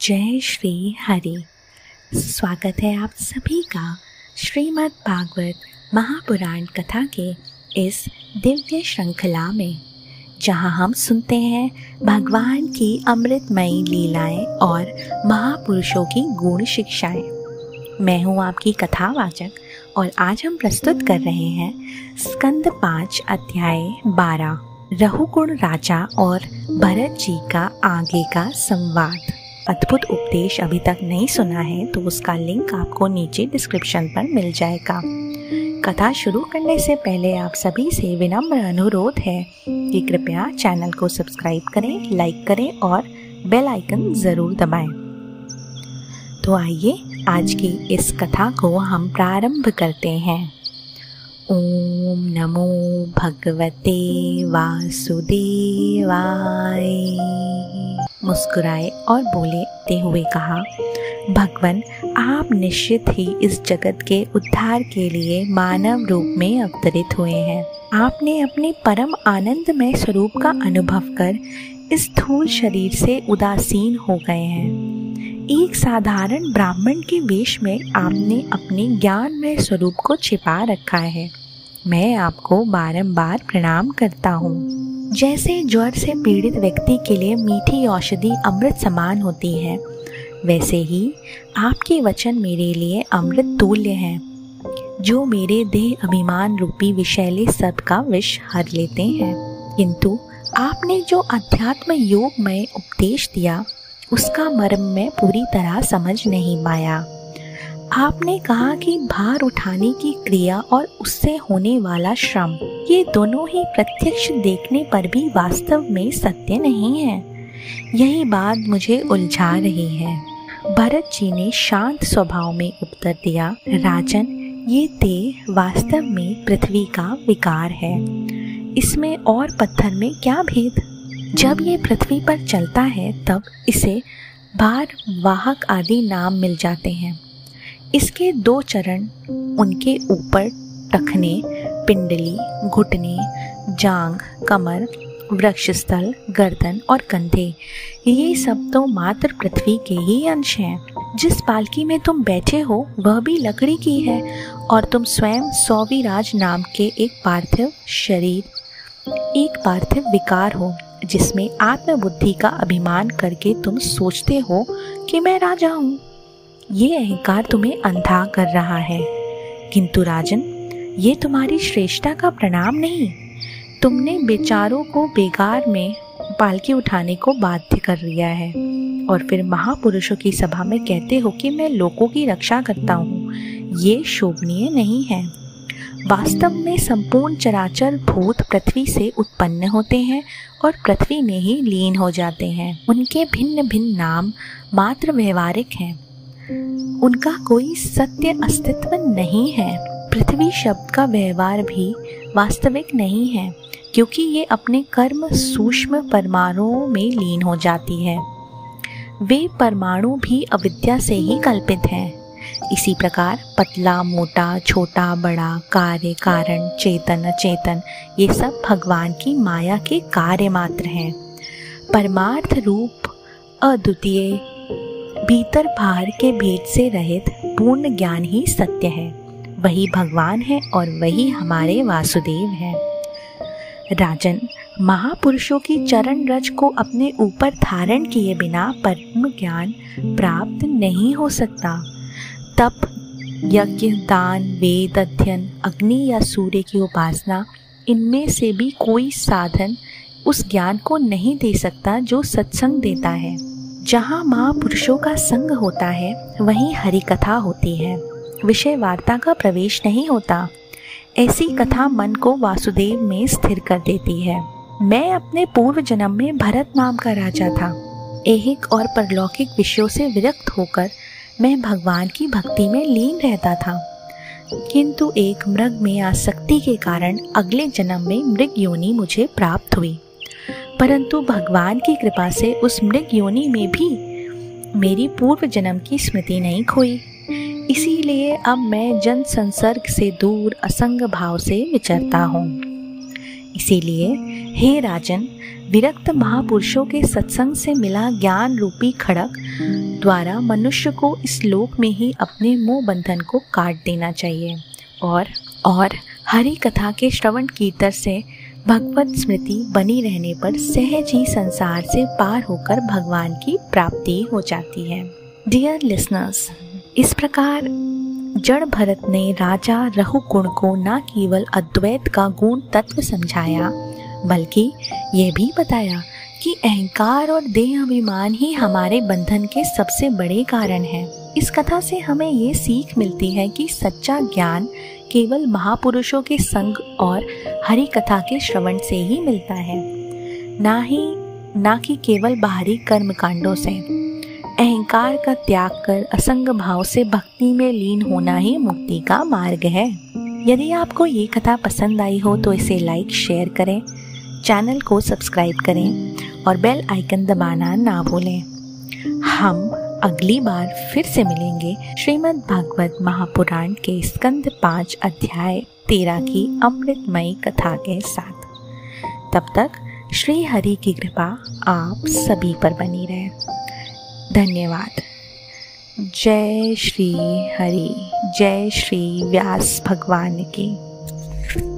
जय श्री हरि। स्वागत है आप सभी का श्रीमद् भागवत महापुराण कथा के इस दिव्य श्रृंखला में, जहां हम सुनते हैं भगवान की अमृतमयी लीलाएं और महापुरुषों की गुण शिक्षाएं। मैं हूं आपकी कथावाचक और आज हम प्रस्तुत कर रहे हैं स्कंद 5 अध्याय 12 रघुकुल राजा और भरत जी का आगे का संवाद। अद्भुत उपदेश अभी तक नहीं सुना है तो उसका लिंक आपको नीचे डिस्क्रिप्शन पर मिल जाएगा। कथा शुरू करने से पहले आप सभी से विनम्र अनुरोध है कि कृपया चैनल को सब्सक्राइब करें, लाइक करें और बेल आइकन ज़रूर दबाएं। तो आइए आज की इस कथा को हम प्रारंभ करते हैं। ओम नमो भगवते वासुदेवाय। मुस्कुराए और बोलते हुए कहा, भगवान आप निश्चित ही इस जगत के उद्धार के लिए मानव रूप में अवतरित हुए हैं। आपने अपने परम आनंदमय स्वरूप का अनुभव कर इस स्थूल शरीर से उदासीन हो गए हैं। एक साधारण ब्राह्मण के वेश में आपने अपने ज्ञानमय स्वरूप को छिपा रखा है। मैं आपको बारंबार प्रणाम करता हूँ। जैसे ज्वर से पीड़ित व्यक्ति के लिए मीठी औषधि अमृत समान होती है, वैसे ही आपके वचन मेरे लिए अमृत तुल्य हैं, जो मेरे देह अभिमान रूपी विषैले सब का विष हर लेते हैं। किंतु आपने जो अध्यात्म योगमय उपदेश दिया उसका मर्म मैं पूरी तरह समझ नहीं पाया। आपने कहा कि भार उठाने की क्रिया और उससे होने वाला श्रम, ये दोनों ही प्रत्यक्ष देखने पर भी वास्तव में सत्य नहीं है। यही बात मुझे उलझा रही है। भरत जी ने शांत स्वभाव में उत्तर दिया, राजन, ये देह वास्तव में पृथ्वी का विकार है। इसमें और पत्थर में क्या भेद? जब ये पृथ्वी पर चलता है तब इसे भार वाहक आदि नाम मिल जाते हैं। इसके 2 चरण, उनके ऊपर टखने, पिंडली, घुटने, जांघ, कमर, वृक्षस्थल, गर्दन और कंधे, ये सब तो मात्र पृथ्वी के ही अंश हैं। जिस पालकी में तुम बैठे हो वह भी लकड़ी की है और तुम स्वयं सौविराज नाम के एक पार्थिव विकार हो, जिसमें आत्मबुद्धि का अभिमान करके तुम सोचते हो कि मैं राजा हूँ। ये अहंकार तुम्हें अंधा कर रहा है। किंतु राजन, ये तुम्हारी श्रेष्ठता का प्रणाम नहीं। तुमने बेचारों को बेगार में पालकी उठाने को बाध्य कर दिया है और फिर महापुरुषों की सभा में कहते हो कि मैं लोगों की रक्षा करता हूँ। ये शोभनीय नहीं है। वास्तव में संपूर्ण चराचर भूत पृथ्वी से उत्पन्न होते हैं और पृथ्वी में ही लीन हो जाते हैं। उनके भिन्न भिन्न नाम मात्र व्यवहारिक हैं, उनका कोई सत्य अस्तित्व नहीं है। पृथ्वी शब्द का व्यवहार भी वास्तविक नहीं है, क्योंकि ये अपने कर्म सूक्ष्म परमाणुओं में लीन हो जाती है। वे परमाणु भी अविद्या से ही कल्पित हैं। इसी प्रकार पतला, मोटा, छोटा, बड़ा, कार्य, कारण, चेतन, अचेतन, ये सब भगवान की माया के कार्य मात्र हैं। परमार्थ रूप अद्वितीय, भीतर बाहर के भेद से रहित पूर्ण ज्ञान ही सत्य है। वही भगवान है और वही हमारे वासुदेव हैं। राजन, महापुरुषों की चरण रज को अपने ऊपर धारण किए बिना परम ज्ञान प्राप्त नहीं हो सकता। तप, यज्ञ, दान, वेद अध्ययन, अग्नि या सूर्य की उपासना, इनमें से भी कोई साधन उस ज्ञान को नहीं दे सकता जो सत्संग देता है। जहाँ महापुरुषों का संग होता है वहीं हरि कथा होती है। विषय वार्ता का प्रवेश नहीं होता। ऐसी कथा मन को वासुदेव में स्थिर कर देती है। मैं अपने पूर्व जन्म में भरत नाम का राजा था। ऐहिक और परलौकिक विषयों से विरक्त होकर मैं भगवान की भक्ति में लीन रहता था, किंतु एक मृग में आसक्ति के कारण अगले जन्म में मृग योनि मुझे प्राप्त हुई। परंतु भगवान की कृपा से उस मृग योनि में भी मेरी पूर्व जन्म की स्मृति नहीं खोई। इसीलिए अब मैं जन संसर्ग से दूर असंग भाव से विचरता हूँ। इसीलिए हे राजन, विरक्त महापुरुषों के सत्संग से मिला ज्ञान रूपी खड़क द्वारा मनुष्य को इस लोक में ही अपने मोह बंधन को काट देना चाहिए और हरि कथा के श्रवण कीर्तन से भगवत स्मृति बनी रहने पर सहज ही संसार से पार होकर भगवान की प्राप्ति हो जाती है। डियर लिसनर्स, इस प्रकार जड़ भरत ने राजा रघुकुण को न केवल अद्वैत का गुण तत्व समझाया बल्कि यह भी बताया कि अहंकार और देह अभिमान ही हमारे बंधन के सबसे बड़े कारण हैं। इस कथा से हमें ये सीख मिलती है कि सच्चा ज्ञान केवल महापुरुषों के संग और हरि कथा के श्रवण से ही मिलता है, ना कि केवल बाहरी कर्म कांडों से। अहंकार का त्याग कर असंग भाव से भक्ति में लीन होना ही मुक्ति का मार्ग है। यदि आपको ये कथा पसंद आई हो तो इसे लाइक शेयर करें, चैनल को सब्सक्राइब करें और बेल आइकन दबाना ना भूलें। हम अगली बार फिर से मिलेंगे श्रीमद् भागवत महापुराण के स्कंद 5 अध्याय 13 की अमृतमयी कथा के साथ। तब तक श्री हरि की कृपा आप सभी पर बनी रहे। धन्यवाद। जय श्री हरि, जय श्री व्यास भगवान की।